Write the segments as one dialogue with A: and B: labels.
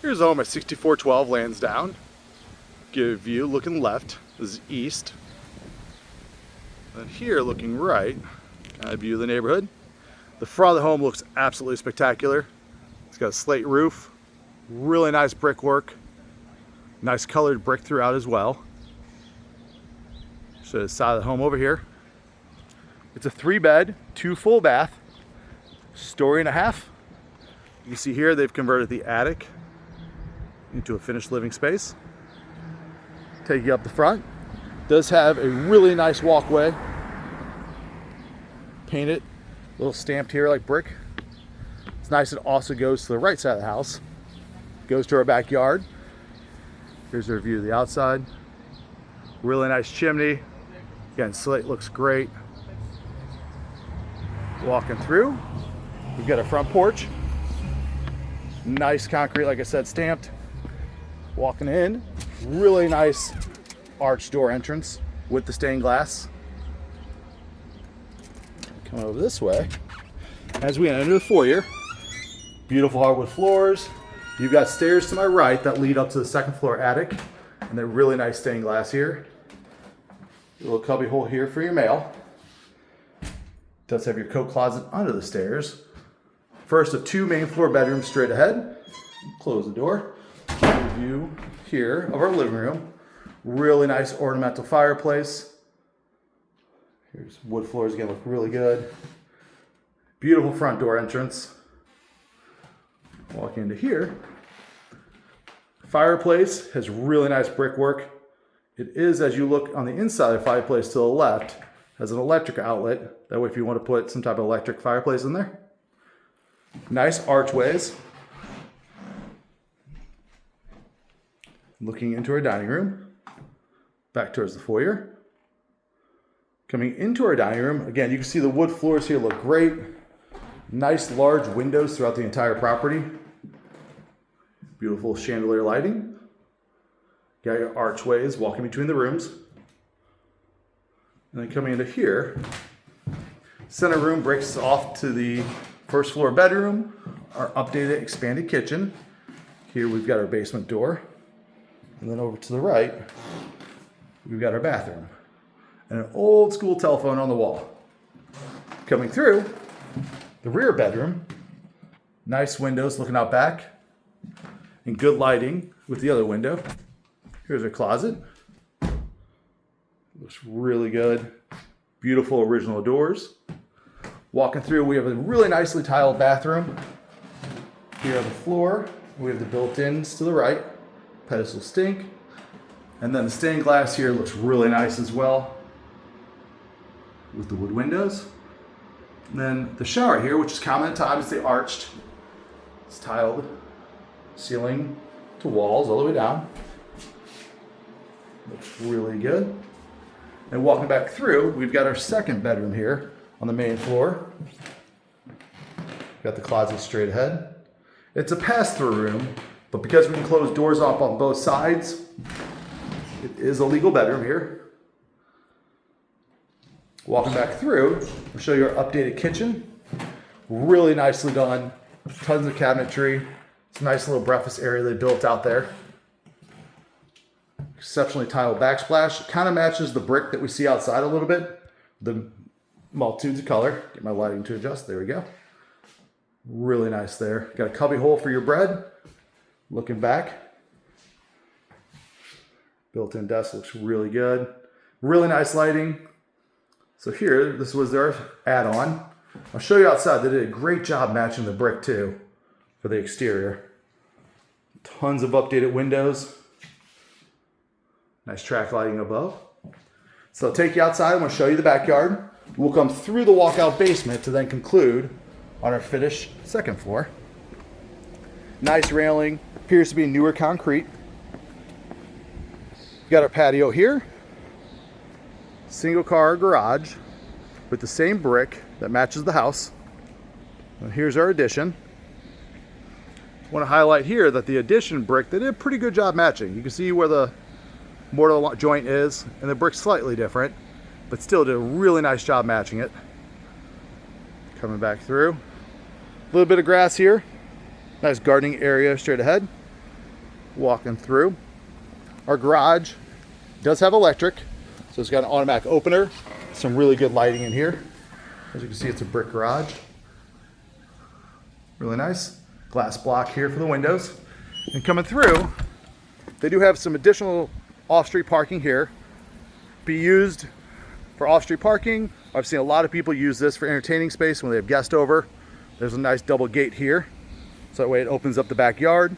A: Here's home at 6412 Lansdowne. Give a view looking left. This is east. And here looking right, a view of the neighborhood. The front of the home looks absolutely spectacular. It's got a slate roof, really nice brickwork, nice colored brick throughout as well. So the side of the home over here. It's a 3-bed, 2 full bath, story and a half. You can see here they've converted the attic into a finished living space. Take you up the front. Does have a really nice walkway. Painted, a little stamped here like brick. It's nice. It also goes to the right side of the house. Goes to our backyard. Here's our view of the outside. Really nice chimney. Again, slate looks great. Walking through, we've got a front porch. Nice concrete, like I said, stamped. Walking in, really nice arched door entrance with the stained glass. Come over this way. As we enter the foyer, beautiful hardwood floors. You've got stairs to my right that lead up to the second floor attic, and they're really nice stained glass here. A little cubby hole here for your mail. Does have your coat closet under the stairs. First of 2 main floor bedrooms straight ahead. Close the door. View here of our living room. Really nice ornamental fireplace. Here's wood floors again, look really good. Beautiful front door entrance. Walk into here. Fireplace has really nice brickwork. It is, as you look on the inside of the fireplace to the left, has an electric outlet. That way if you want to put some type of electric fireplace in there. Nice archways. Looking into our dining room. Back towards the foyer. Coming into our dining room, again, you can see the wood floors here look great. Nice large windows throughout the entire property. Beautiful chandelier lighting. Got your archways walking between the rooms. And then coming into here, center room breaks off to the first floor bedroom, our updated expanded kitchen. Here we've got our basement door. And then over to the right, we've got our bathroom. And an old school telephone on the wall. Coming through, the rear bedroom, nice windows looking out back, and good lighting with the other window. Here's our closet. Looks really good. Beautiful original doors. Walking through, we have a really nicely tiled bathroom. Here on the floor, we have the built-ins to the right, pedestal sink, and then the stained glass here looks really nice as well with the wood windows. And then the shower here, which is common at times, they arched. It's tiled ceiling to walls all the way down. Looks really good. And walking back through, we've got our second bedroom here on the main floor. Got the closet straight ahead. It's a pass-through room, but because we can close doors off on both sides, it is a legal bedroom here. Walking back through, I'll show you our updated kitchen. Really nicely done. Tons of cabinetry. It's a nice little breakfast area they built out there. Exceptionally tiled backsplash. Kind of matches the brick that we see outside a little bit. The multitudes of color. Get my lighting to adjust. There we go. Really nice there. Got a cubby hole for your bread. Looking back. Built-in desk looks really good. Really nice lighting. So here, this was their add-on. I'll show you outside. They did a great job matching the brick too for the exterior. Tons of updated windows. Nice track lighting above. So I'll take you outside. I'm going to show you the backyard. We'll come through the walkout basement to then conclude on our finished second floor. Nice railing. Appears to be newer concrete. Got our patio here. Single car garage with the same brick that matches the house. And here's our addition. I want to highlight here that the addition brick, they did a pretty good job matching. You can see where the mortar joint is, and the brick's slightly different, but still did a really nice job matching it. Coming back through. A little bit of grass here. Nice gardening area straight ahead. Walking through. Our garage does have electric, so it's got an automatic opener. Some really good lighting in here. As you can see, it's a brick garage. Really nice. Glass block here for the windows. And coming through, they do have some additional off-street parking here. Be used for off-street parking. I've seen a lot of people use this for entertaining space when they have guests over. There's a nice double gate here, so that way it opens up the backyard.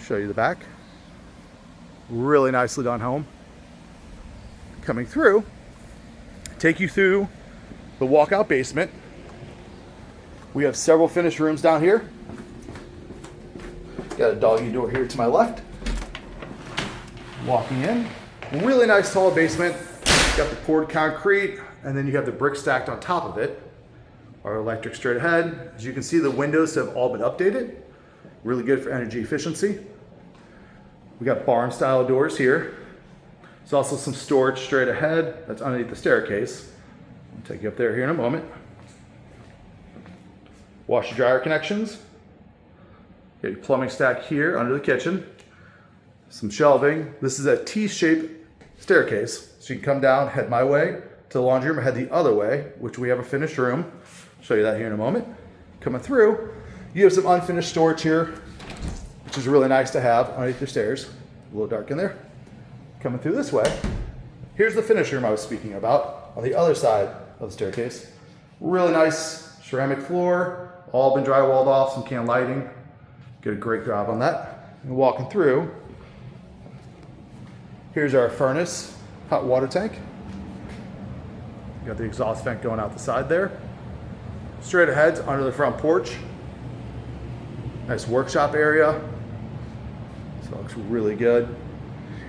A: Show you the back. Really nicely done home. Coming through, take you through the walkout basement. We have several finished rooms down here. Got a doggy door here to my left. Walking in, really nice tall basement. Got the poured concrete, and then you have the brick stacked on top of it. Our electric straight ahead. As you can see, the windows have all been updated. Really good for energy efficiency. We got barn style doors here. There's also some storage straight ahead that's underneath the staircase. I'll take you up there here in a moment. Washer dryer connections. Get your plumbing stack here under the kitchen. Some shelving. This is a T-shaped staircase. So you can come down, head my way to the laundry room, or head the other way, which we have a finished room. Show you that here in a moment. Coming through, you have some unfinished storage here, which is really nice to have underneath your stairs. A little dark in there. Coming through this way, here's the finished room I was speaking about on the other side of the staircase. Really nice ceramic floor, all been drywalled off, some can lighting. Did a great job on that. And walking through, here's our furnace, hot water tank. Got the exhaust vent going out the side there. Straight ahead under the front porch. Nice workshop area. So it looks really good.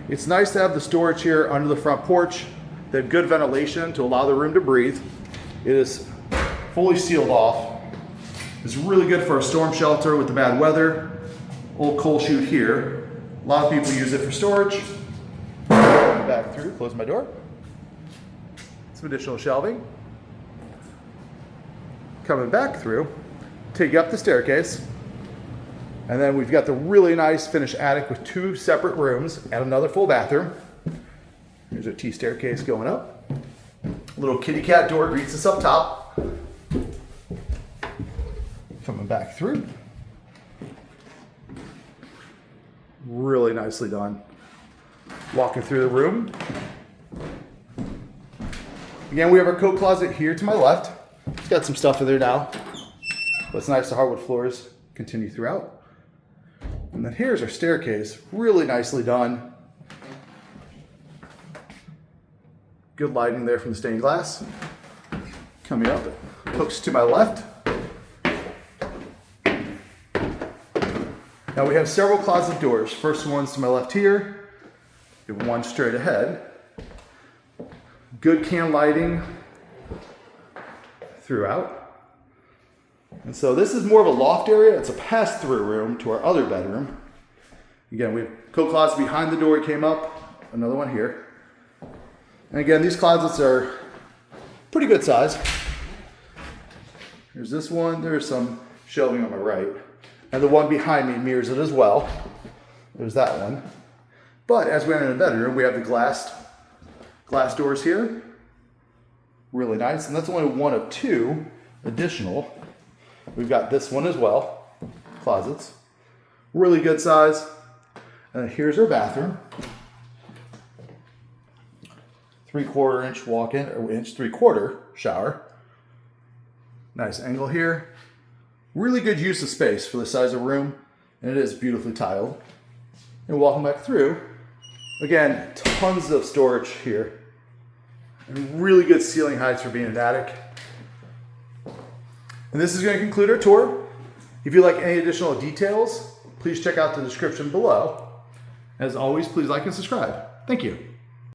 A: It's nice to have the storage here under the front porch. They have good ventilation to allow the room to breathe. It is fully sealed off. It's really good for a storm shelter with the bad weather. Old coal chute here. A lot of people use it for storage. Back through, close my door. Some additional shelving. Coming back through, take you up the staircase. And then we've got the really nice finished attic with 2 separate rooms and another full bathroom. Here's a T staircase going up. Little kitty cat door greets us up top. Coming back through. Really nicely done. Walking through the room. Again, we have our coat closet here to my left. It's got some stuff in there now. But it's nice, the hardwood floors continue throughout. And then here's our staircase, really nicely done. Good lighting there from the stained glass. Coming up, hooks to my left. Now we have several closet doors. First one's to my left here. We have one straight ahead. Good can lighting throughout. And so this is more of a loft area. It's a pass-through room to our other bedroom. Again, we have coat closet behind the door. It came up. Another one here. And again, these closets are pretty good size. There's this one. There's some shelving on my right. And the one behind me mirrors it as well. There's that one. But as we enter the bedroom, we have the glass doors here. Really nice. And that's only one of 2 additional. We've got this one as well. Closets. Really good size. And here's our bathroom. 3/4 inch walk-in, or inch 3/4 shower. Nice angle here. Really good use of space for the size of room. And it is beautifully tiled. And walking back through, again, tons of storage here. And really good ceiling heights for being an attic. And this is going to conclude our tour. If you'd like any additional details, please check out the description below. As always, please like and subscribe. Thank you.